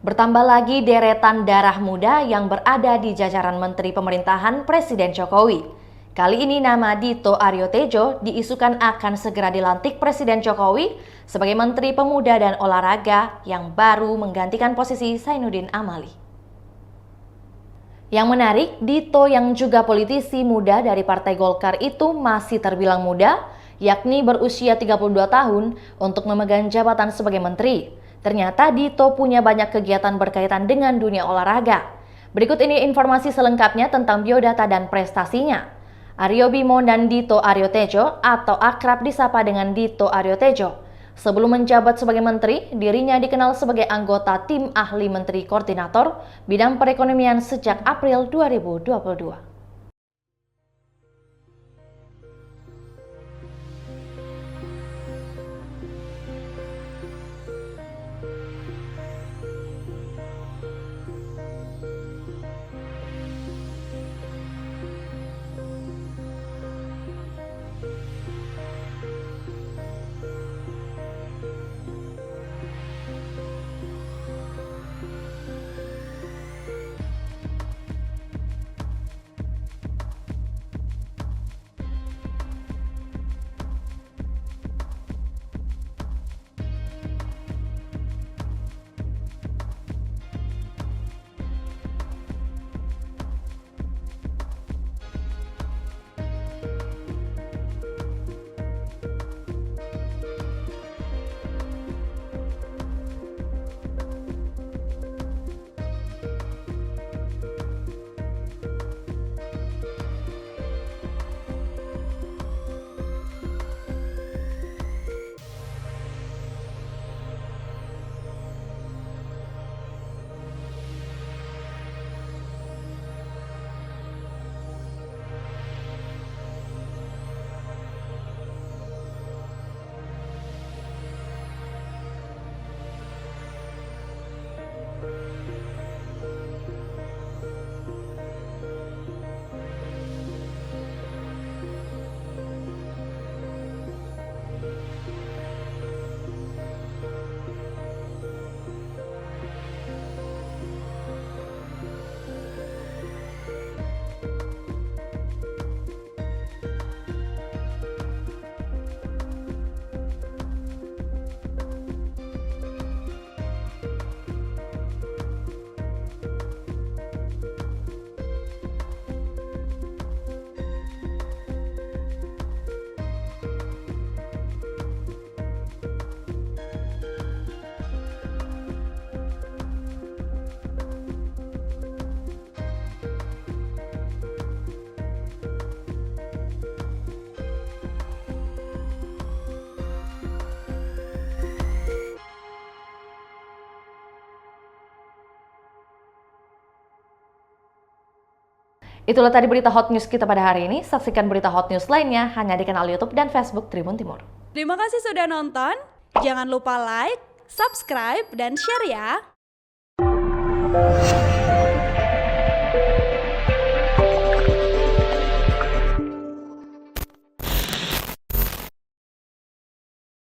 Bertambah lagi deretan darah muda yang berada di jajaran Menteri Pemerintahan Presiden Jokowi. Kali ini nama Dito Aryo Tejo diisukan akan segera dilantik Presiden Jokowi sebagai Menteri Pemuda dan Olahraga yang baru menggantikan posisi Zainuddin Amali. Yang menarik, Dito yang juga politisi muda dari Partai Golkar itu masih terbilang muda, yakni berusia 32 tahun untuk memegang jabatan sebagai menteri. Ternyata Dito punya banyak kegiatan berkaitan dengan dunia olahraga. Berikut ini informasi selengkapnya tentang biodata dan prestasinya. Aryo Bimo dan Dito Aryo Tejo atau akrab disapa dengan Dito Aryo Tejo. Sebelum menjabat sebagai menteri, dirinya dikenal sebagai anggota tim ahli menteri koordinator bidang perekonomian sejak April 2022. Itulah tadi berita hot news kita pada hari ini. Saksikan berita hot news lainnya hanya di kanal YouTube dan Facebook Tribun Timur. Terima kasih sudah nonton. Jangan lupa like, subscribe, dan share ya.